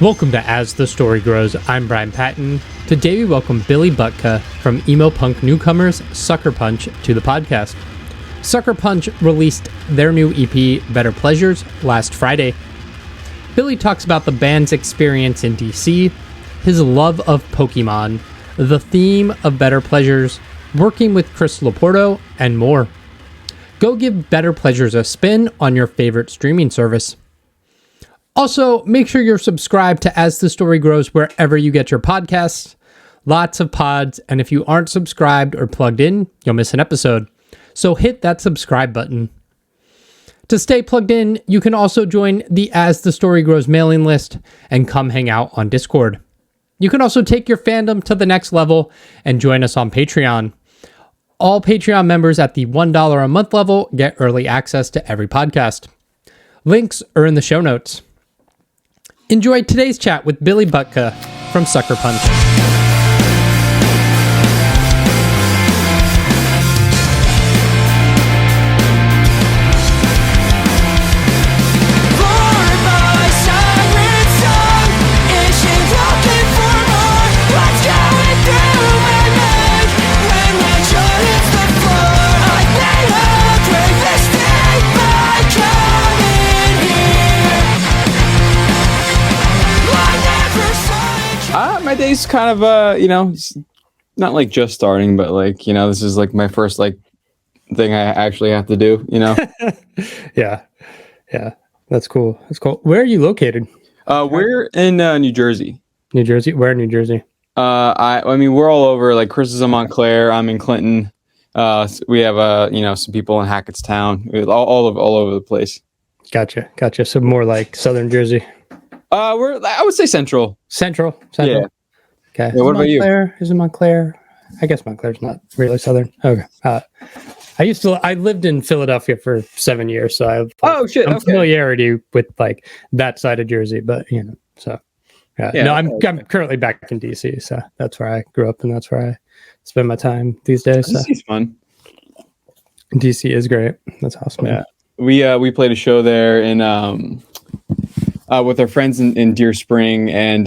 Welcome to As the Story Grows. I'm Brian Patton. Today we welcome Billy Butka from emo punk newcomers Sucker Punch to the podcast. Sucker Punch released their new EP, Better Pleasures, last Friday. Billy talks about the band's experience in DC, his love of Pokemon, the theme of Better Pleasures, working with Chris LoPorto, and more. Go give Better Pleasures a spin on your favorite streaming service. Also, make sure you're subscribed to As the Story Grows wherever you get your podcasts. Lots of pods, and if you aren't subscribed or plugged in, you'll miss an episode. So hit that subscribe button. To stay plugged in, you can also join the As the Story Grows mailing list and come hang out on Discord. You can also take your fandom to the next level and join us on Patreon. All Patreon members at the $1 a month level get early access to every podcast. Links are in the show notes. Enjoy today's chat with Billy Butka from Sucker Punch. My day's kind of, it's not like just starting, but like, this is like my first like thing I actually have to do, Yeah. That's cool. Where are you located? We're in New Jersey. New Jersey? Where in New Jersey? I mean, we're all over. Like Chris is in Montclair. I'm in Clinton. We have, some people in Hackettstown. All over the place. Gotcha. So more like Southern Jersey. I would say Central. Yeah. Okay. Yeah, what about you? Is it Montclair? I guess Montclair's not really Southern. Okay. I lived in Philadelphia for 7 years, so I have familiarity with like that side of Jersey, but so no, I'm currently back in DC, so that's where I grew up and that's where I spend my time these days. So. DC's fun. DC is great. That's awesome. Yeah. We played a show there in with our friends in Deer Spring, and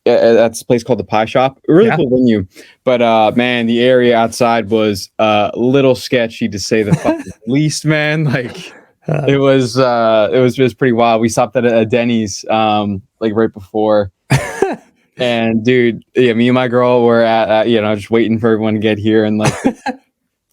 that's a place called the Pie Shop. A really cool venue, but man, the area outside was a little sketchy to say the fucking least. Man, like it was just pretty wild. We stopped at a Denny's like right before, and dude, me and my girl were at just waiting for everyone to get here, and like.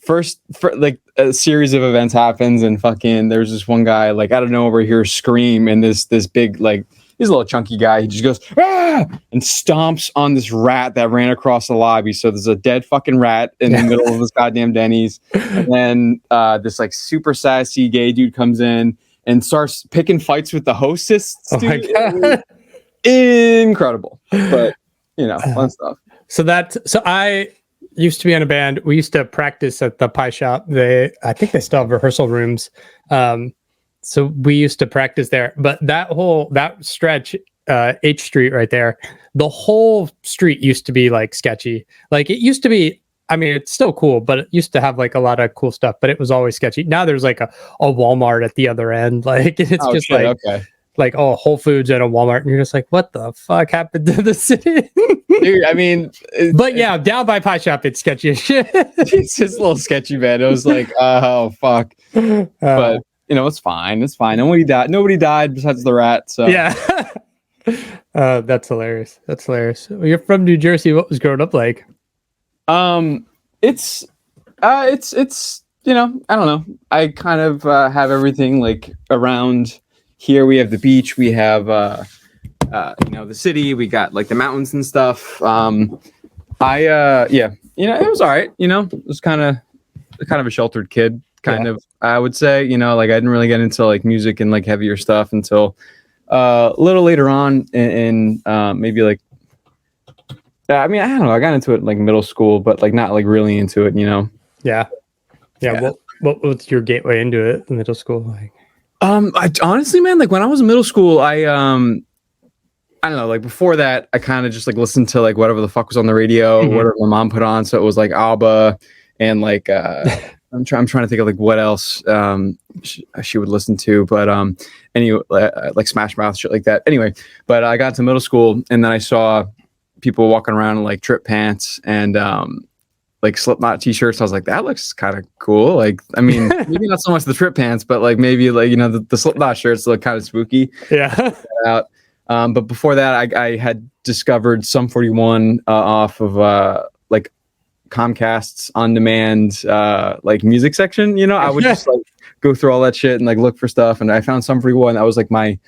First, like a series of events happens, and fucking there's this one guy like out of nowhere here scream, and this big like he's a little chunky guy. He just goes ah! And stomps on this rat that ran across the lobby. So there's a dead fucking rat in the middle of this goddamn Denny's, and then this like super sassy gay dude comes in and starts picking fights with the hostess. Oh my God. Incredible, but fun stuff. So I used to be in a band. We used to practice at the Pie Shop. I think they still have rehearsal rooms. So we used to practice there. But that stretch, H Street right there, the whole street used to be like sketchy. Like it used to be, I mean, it's still cool, but it used to have like a lot of cool stuff, but it was always sketchy. Now there's like a Walmart at the other end. Like it's like Whole Foods and a Walmart, and you're just like, what the fuck happened to the city? Dude, I mean, but yeah, down by Pie Shop, it's sketchy as shit. It's just a little sketchy, man. It was like, oh fuck, but it's fine. Nobody died besides the rat. So yeah, that's hilarious. Well, you're from New Jersey. What was growing up like? It's I don't know. I kind of have everything like around. Here we have the beach, we have the city, we got like the mountains and stuff. It was all right. It was kind of a sheltered kid, of, I would say. Like I didn't really get into like music and like heavier stuff until a little later on in maybe like I don't know, I got into it like middle school, but like not like really into it, Yeah. What was your gateway into it in middle school like? I honestly, man, like when I was in middle school, I don't know, like before that, I kind of just like listened to like whatever the fuck was on the radio, whatever my mom put on. So it was like ABBA and like I'm trying to think of like what else she would listen to, but anyway, like Smash Mouth, shit like that. Anyway, but I got to middle school and then I saw people walking around in like trip pants and like Slipknot t-shirts. I was like, that looks kind of cool. Like, I mean, maybe not so much the trip pants, but like maybe like, you know, the Slipknot shirts look kind of spooky. Yeah. Out. But before that, I had discovered Sum 41 off of like Comcast's on-demand like music section. You know, I would just like go through all that shit and like look for stuff. And I found Sum 41. That was like my,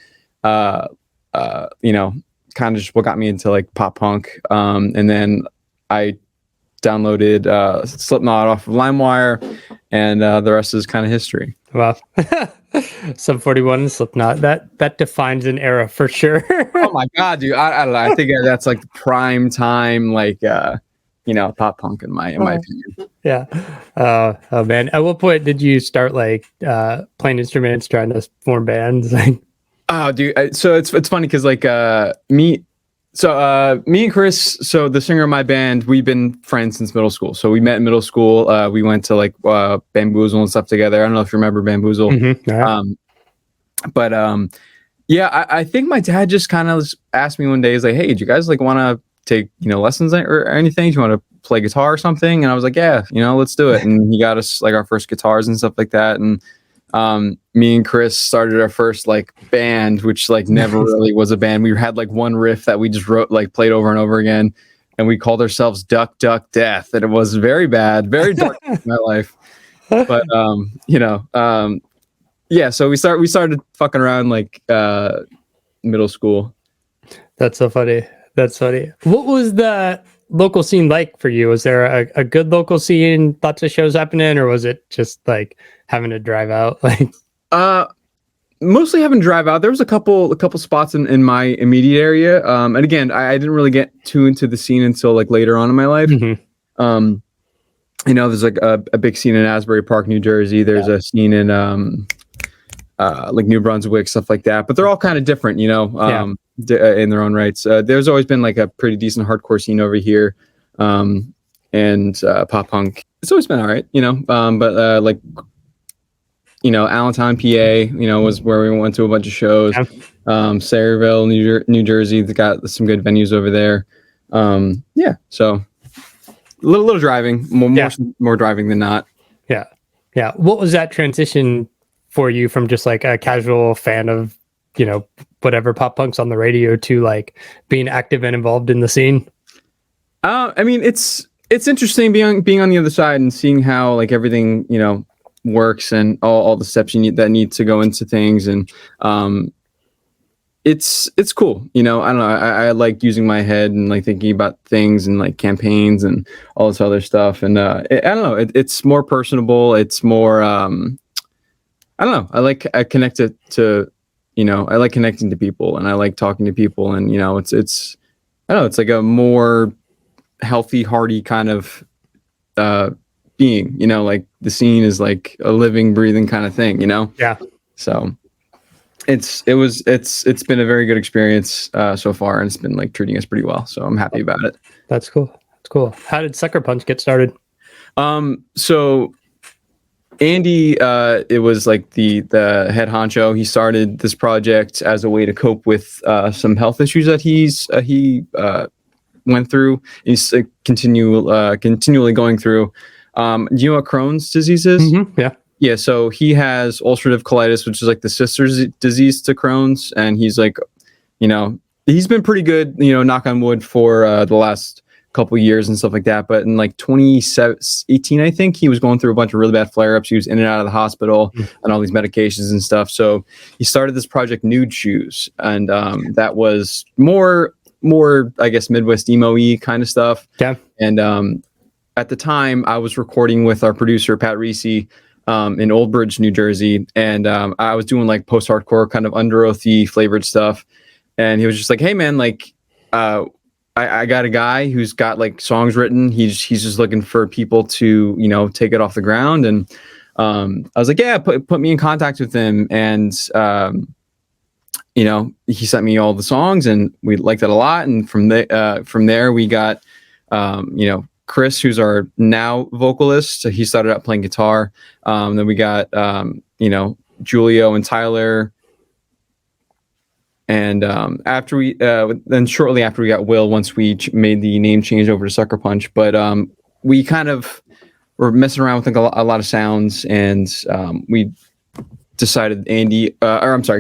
you know, kind of just what got me into like pop punk. And then I downloaded Slipknot off of LimeWire, and the rest is kind of history. Wow. Sum 41 and Slipknot, that defines an era for sure. Oh my god, dude! I don't know. I think that's like the prime time, like you know, pop punk in my opinion. Yeah. Oh man, at what point did you start like playing instruments, trying to form bands? Like, oh, dude. So it's funny because like me and Chris, so the singer of my band, we've been friends since middle school. So we met in middle school. We went to like Bamboozle and stuff together. I don't know if you remember Bamboozle. Mm-hmm. Yeah. But yeah, I think my dad just kind of asked me one day, he's like, hey, do you guys like want to take, you know, lessons or anything? Do you want to play guitar or something? And I was like, yeah, you know, let's do it. And he got us like our first guitars and stuff like that. And me and Chris started our first like band, which like never really was a band. We had like one riff that we just wrote, like played over and over again. And we called ourselves Duck, Duck, Death. And it was very bad, very dark in my life. But, you know, yeah, so we started fucking around like middle school. That's so funny. That's funny. What was the local scene like for you? Was there a good local scene, lots of shows happening, or was it just like having to drive out? Like, mostly having to drive out. There was a couple spots in my immediate area. And again, I didn't really get too into the scene until like later on in my life. mm-hmm. You know, there's like a big scene in Asbury Park, New Jersey. There's a scene in like New Brunswick, stuff like that. But they're all kind of different, you know, in their own rights. There's always been like a pretty decent hardcore scene over here, and pop punk. It's always been all right, you know. But like, you know, Allentown, PA, you know, was where we went to a bunch of shows. Yeah. Sayreville, New Jersey, they got some good venues over there. Yeah, so a little driving, more driving than not. Yeah. What was that transition for you from just like a casual fan of, you know, whatever pop punk's on the radio to like being active and involved in the scene? I mean, it's interesting being on the other side and seeing how like everything, you know, works and all the steps that need to go into things. And it's cool. You know, I don't know. I like using my head and like thinking about things and like campaigns and all this other stuff. And I don't know. It's more personable. It's more, I don't know. I connect it to, you know, I like connecting to people and I like talking to people, and, you know, it's, I don't know, it's like a more healthy, hearty kind of, being, you know, like the scene is like a living, breathing kind of thing, you know? Yeah. So it's been a very good experience, so far, and it's been like treating us pretty well. So I'm happy about it. That's cool. That's cool. How did Sucker Punch get started? So Andy, it was like the head honcho. He started this project as a way to cope with some health issues that he went through. He's continually going through. Do you know what Crohn's disease is? Mm-hmm. Yeah. Yeah. So he has ulcerative colitis, which is like the sister's disease to Crohn's, and he's like, you know, he's been pretty good, you know, knock on wood, for the last couple years and stuff like that. But in like 2018, I think, he was going through a bunch of really bad flare-ups. He was in and out of the hospital and all these medications and stuff. So he started this project, Nude Shoes, and that was more, I guess, Midwest emo-y kind of stuff. Yeah. And at the time, I was recording with our producer, Pat Reese, in Old Bridge, New Jersey. And I was doing like post-hardcore kind of Under Oath-y flavored stuff. And he was just like, hey, man, like, I got a guy who's got like songs written. He's just looking for people to, you know, take it off the ground. And I was like, yeah, put me in contact with him. And, you know, he sent me all the songs and we liked it a lot. And from there we got, you know, Chris, who's our now vocalist. So he started out playing guitar. Then we got Julio and Tyler. And after we then shortly after we got Will, once we made the name change over to Sucker Punch, but we kind of were messing around with a lot of sounds, and we decided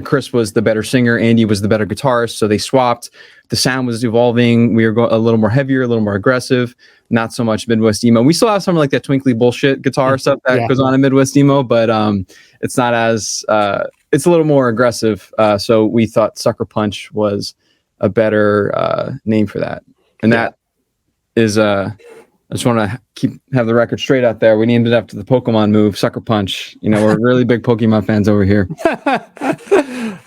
Chris was the better singer, Andy was the better guitarist, so they swapped. The sound was evolving. We were going a little more heavier, a little more aggressive, not so much Midwest emo. We still have some like that twinkly bullshit guitar stuff that goes on in Midwest emo, but it's not as it's a little more aggressive. So we thought Sucker Punch was a better name for that. And that is I just want to have the record straight out there. We named it after the Pokemon move, Sucker Punch. We're really big Pokemon fans over here.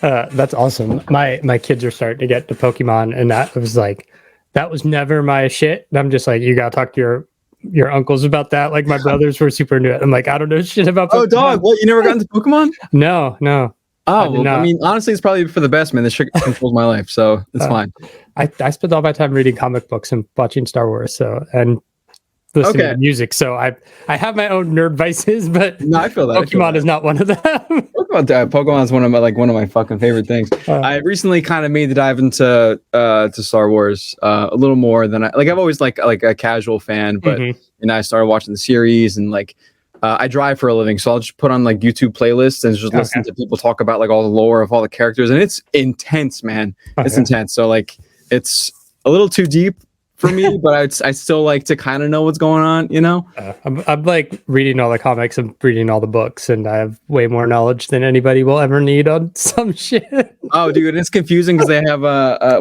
That's awesome. My kids are starting to get to Pokemon, and that was never my shit. And I'm just like, you gotta talk to your uncles about that. Like, my brothers were super into it. I'm like, I don't know shit about Pokemon. Oh, dog! What? You never got into Pokemon? No. Oh, well, I mean, honestly, it's probably for the best, man. This shit controls my life, so it's fine. I spent all my time reading comic books and watching Star Wars, and listening to music. So I have my own nerd vices, but no, I feel that Pokemon is not one of them. Pokemon is one of my fucking favorite things. I recently kind of made the dive into to Star Wars a little more than I've always like a casual fan, but I started watching the series, and I drive for a living, so I'll just put on like YouTube playlists and just listen to people talk about like all the lore of all the characters, and it's intense, man. It's intense. So it's a little too deep for me, but I still like to kind of know what's going on, I'm like reading all the comics and reading all the books, and I have way more knowledge than anybody will ever need on some shit. Oh, dude, it's confusing because they have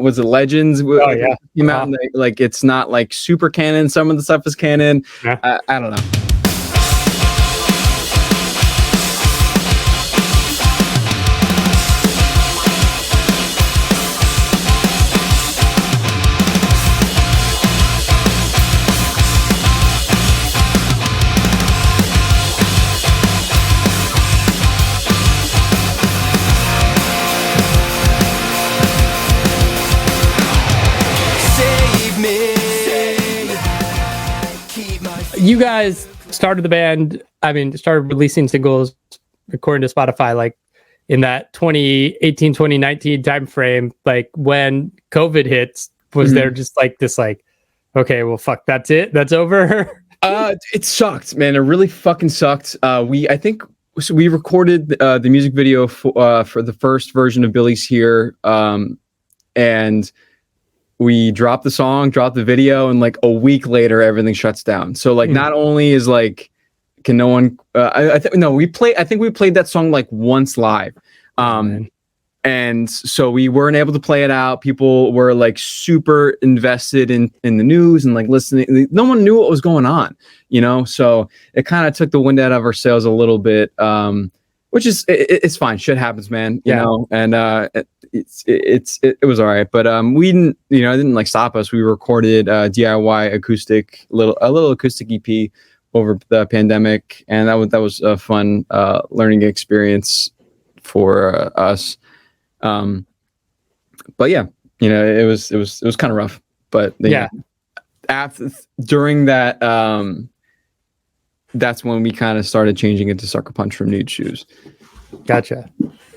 was it Legends? Came out and it's not like super canon. Some of the stuff is canon. I don't know. You guys started the band, started releasing singles according to Spotify, in that 2018, 2019 time frame, when COVID hits, was there just this okay, well, fuck, that's it, that's over? It sucked, man. It really fucking sucked. We recorded the music video for the first version of Billy's Here, and we dropped the song, dropped the video, and a week later, everything shuts down. So not only is can no one? I think we played that song once live, and so we weren't able to play it out. People were super invested in the news and listening. No one knew what was going on, So it kind of took the wind out of our sails a little bit. Which is it's fine. Shit happens, man. You know, and it was all right. But we didn't, it didn't stop us. We recorded DIY acoustic a little acoustic EP over the pandemic, and that was a fun learning experience for us. But yeah, it was kind of rough. But during that. That's when we kind of started changing it to Sucker Punch from Nude Shoes. Gotcha.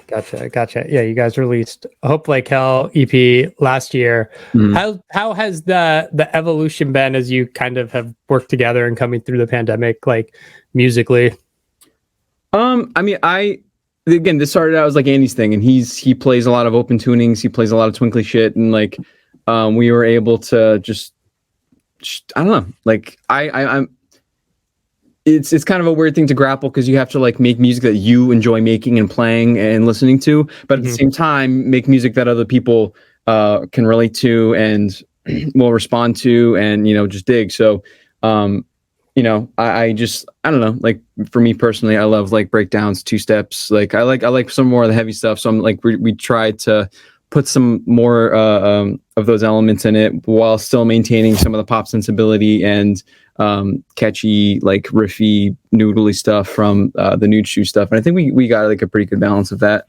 Yeah, you guys released Hope Like Hell EP last year. How has the evolution been as you kind of have worked together and coming through the pandemic, musically? Again, this started out as Andy's thing, and he plays a lot of open tunings, he plays a lot of twinkly shit, and we were able to just I don't know, I'm it's kind of a weird thing to grapple because you have to make music that you enjoy making and playing and listening to, but at the same time make music that other people can relate to and will respond to and just dig. So I don't know, for me personally, I love breakdowns, two steps. I like some more of the heavy stuff. So we tried to put some more of those elements in it while still maintaining some of the pop sensibility and catchy, riffy, noodly stuff from the Nude Shoe stuff. And I think we got a pretty good balance of that.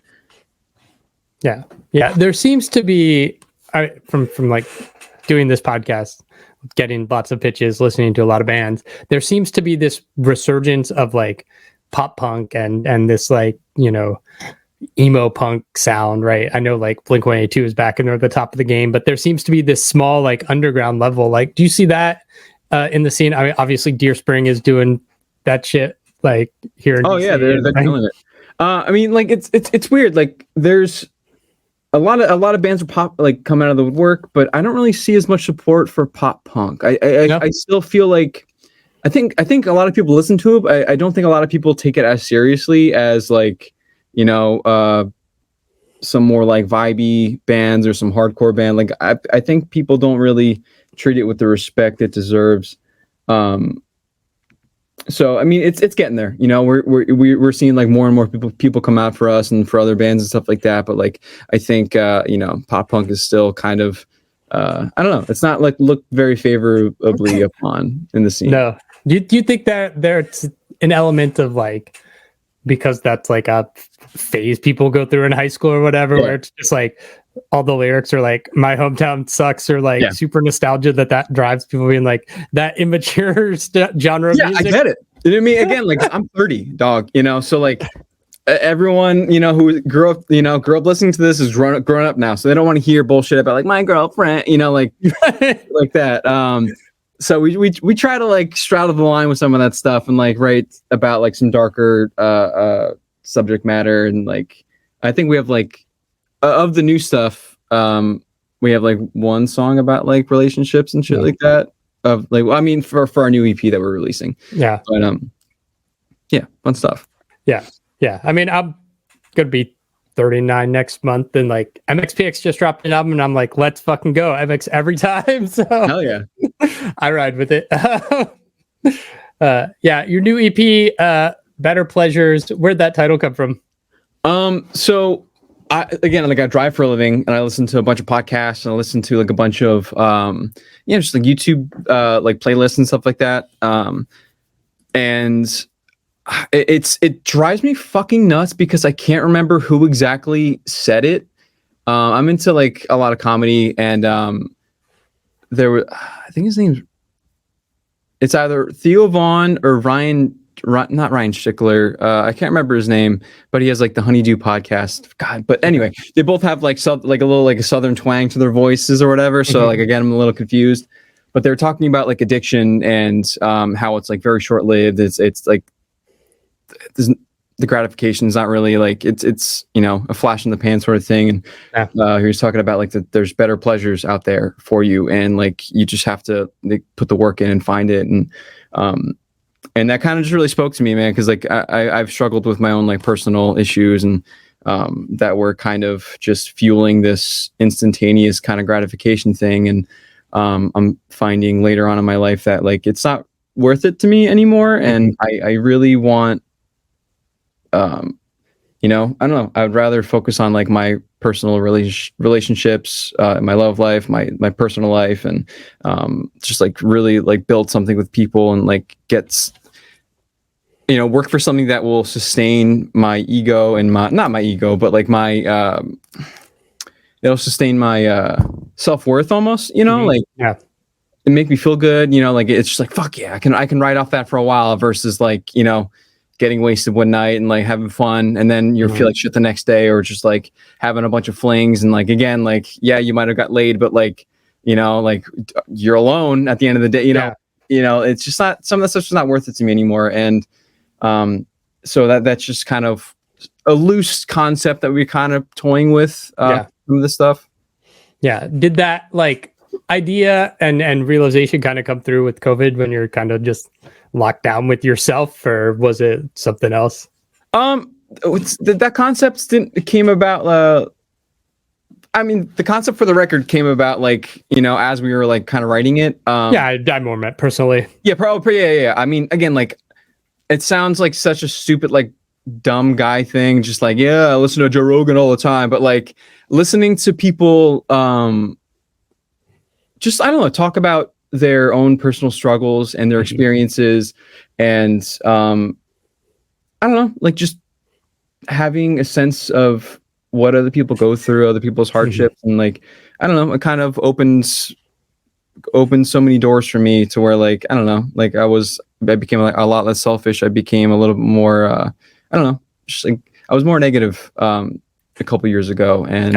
Yeah. There seems to be, from doing this podcast, getting lots of pitches, listening to a lot of bands, there seems to be this resurgence of like pop punk and this like, emo punk sound, right? I know like Blink-182 is back and they're at the top of the game, but there seems to be this small like underground level. Like, do you see that in the scene? I mean, obviously Deer Spring is doing that shit like here in DC, they're killing it. I mean, like it's weird. Like there's a lot of bands are pop like come out of the woodwork, but I don't really see as much support for pop punk. I still feel like I think a lot of people listen to it, but I don't think a lot of people take it as seriously as like, some more like vibey bands or some hardcore band. Like I think people don't really treat it with the respect it deserves. So I mean, it's getting there. We're seeing like more and more people come out for us and for other bands and stuff like that. But like I think pop punk is still kind of I don't know. It's not like looked very favorably upon in the scene. No. Do you think that there's an element of like, because that's like a phase people go through in high school or whatever, where it's just like all the lyrics are like my hometown sucks or like super nostalgia that drives people being like that immature genre of music? I get it. You know what I mean? Again, like I'm 30, dog, so like everyone, who grew up listening to this is grown up now. So they don't want to hear bullshit about like my girlfriend, like like that. So we try to like straddle the line with some of that stuff and like write about like some darker subject matter. And like I think we have like of the new stuff, we have like one song about like relationships and shit like that. Of like, well, I mean, for our new EP that we're releasing. Yeah. But fun stuff. Yeah. Yeah. I mean, I'm gonna be 39 next month, and like MXPX just dropped an album and I'm like, let's fucking go MX every time. So hell yeah. I ride with it. Your new EP, Better Pleasures, where'd that title come from? So I drive for a living and I listen to a bunch of podcasts and I listen to like a bunch of just like YouTube like playlists and stuff like that. And it drives me fucking nuts because I can't remember who exactly said it. I'm into like a lot of comedy, and there was, I think his name's, it's either Theo Vaughn or not Ryan Schickler. I can't remember his name, but he has like the Honeydew podcast. God, but anyway, they both have like a little like a southern twang to their voices or whatever. So like again, I'm a little confused. But they're talking about like addiction and how it's like very short lived. It's like the gratification is not really like it's a flash in the pan sort of thing. And he was talking about like there's better pleasures out there for you, and like you just have to put the work in and find it. And that kind of just really spoke to me, man, because like I've struggled with my own like personal issues, and that were kind of just fueling this instantaneous kind of gratification thing. And I'm finding later on in my life that like it's not worth it to me anymore. And I really want I don't know, I would rather focus on like my personal relationships, my love life, my personal life, and just like really like build something with people and like work for something that will sustain my ego and not my ego, but like my it'll sustain my self-worth almost, like and make me feel good, like it's just like fuck yeah, I can ride off that for a while versus like getting wasted one night and like having fun and then you feel like shit the next day, or just like having a bunch of flings and like again like you might have got laid, but like like you're alone at the end of the day, it's just not, some of that stuff's just not worth it to me anymore. And so that's just kind of a loose concept that we're kind of toying with some of this stuff. Did that like idea and realization kind of come through with COVID when you're kind of just locked down with yourself, or was it something else? That concept came about. I mean, the concept for the record came about like as we were like kind of writing it. I more meant personally. Yeah, probably. Yeah. I mean, again, like it sounds like such a stupid like dumb guy thing. Just like I listen to Joe Rogan all the time, but like listening to people, just I don't know, talk about their own personal struggles and their experiences, and I don't know, like just having a sense of what other people go through, other people's hardships, and like I don't know, it kind of opens opened so many doors for me to where, like, I don't know, like I became like a lot less selfish. I became a little bit more, I don't know, just like I was more negative a couple years ago, and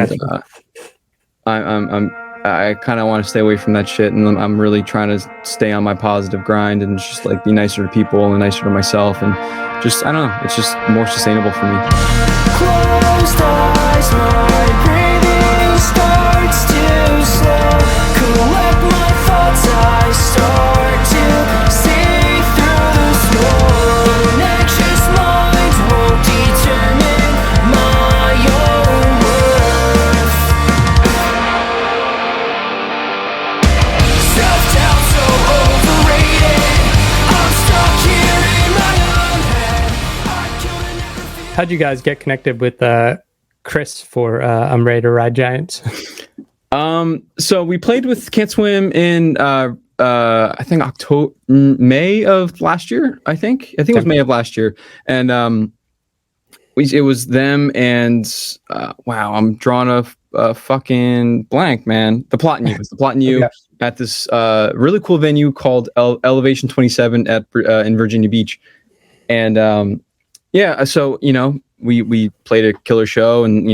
I kind of want to stay away from that shit, and I'm really trying to stay on my positive grind and just like be nicer to people and nicer to myself, and just, I don't know, it's just more sustainable for me. Closed eyes, my breathing starts to slow. Collect my thoughts, I start to see through the smoke. An anxious mind won't determine my own worth. Self-doubt so overrated. I'm stuck here in my own head. I couldn't ever feel. How'd you guys get connected with Chris for I'm Ready to Ride Giants? So we played with Can't Swim in I think May of last year. I think it was May of last year, and it was them and wow, I'm drawing a fucking blank, man. The Plot in You. It's the Plot in You Yeah. at this really cool venue called Elevation 27 at in Virginia Beach, and yeah. So we played a killer show, and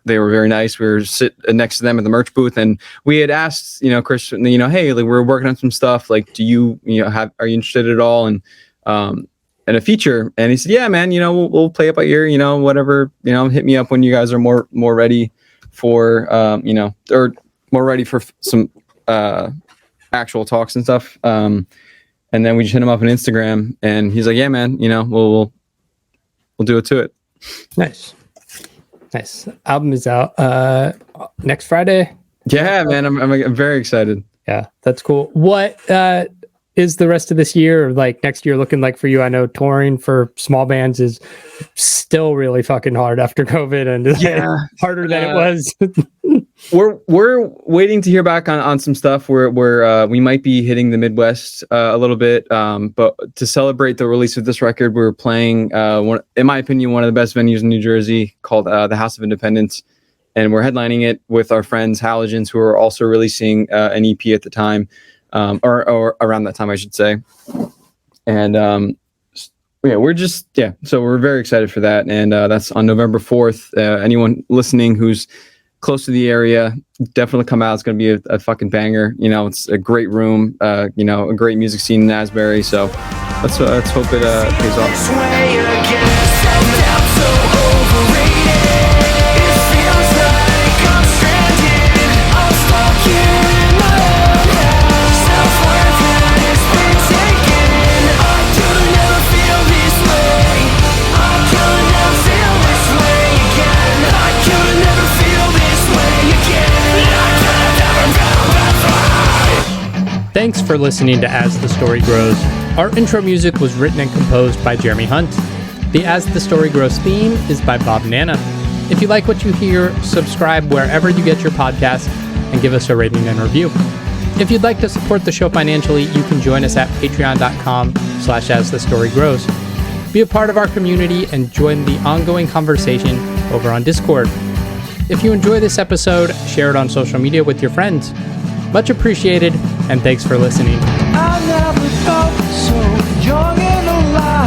they were very nice. We were sitting next to them at the merch booth, and we had asked, Chris, hey, like, we're working on some stuff. Like, do you, are you interested at all? And a feature. And he said, yeah, man, we'll play it by ear, whatever, hit me up when you guys are more ready for, or more ready for some actual talks and stuff. And then we just hit him up on Instagram, and he's like, yeah, man, we'll do it to it. Nice. Album is out next Friday. Yeah, man, I'm very excited. Yeah, that's cool. What is the rest of this year, or like next year, looking like for you? I know touring for small bands is still really fucking hard after COVID, and harder than it was. We're waiting to hear back on some stuff where we might be hitting the Midwest a little bit. But to celebrate the release of this record, we're playing in my opinion, one of the best venues in New Jersey called the House of Independence, and we're headlining it with our friends Halogens, who are also releasing an EP at the time, or around that time, I should say. And so we're very excited for that, and that's on November 4th. Anyone listening who's close to the area, definitely come out. It's going to be a fucking banger. It's a great room, a great music scene in Asbury. So let's hope it pays off. This way again. Self-doubt so overrated. It feels like I'm stranded. I'm stuck here in my own head. Self-worth has been taken. I could never feel this way. I could never feel this way again. I could never feel this way again. I could never feel this way. Thanks for listening to As the Story Grows. Our intro music was written and composed by Jeremy Hunt. The As the Story Grows theme is by Bob Nana. If you like what you hear, subscribe wherever you get your podcasts and give us a rating and review. If you'd like to support the show financially, you can join us at patreon.com/asthestorygrows. Be a part of our community and join the ongoing conversation over on Discord. If you enjoy this episode, share it on social media with your friends. Much appreciated, and thanks for listening. I never felt so young and alive.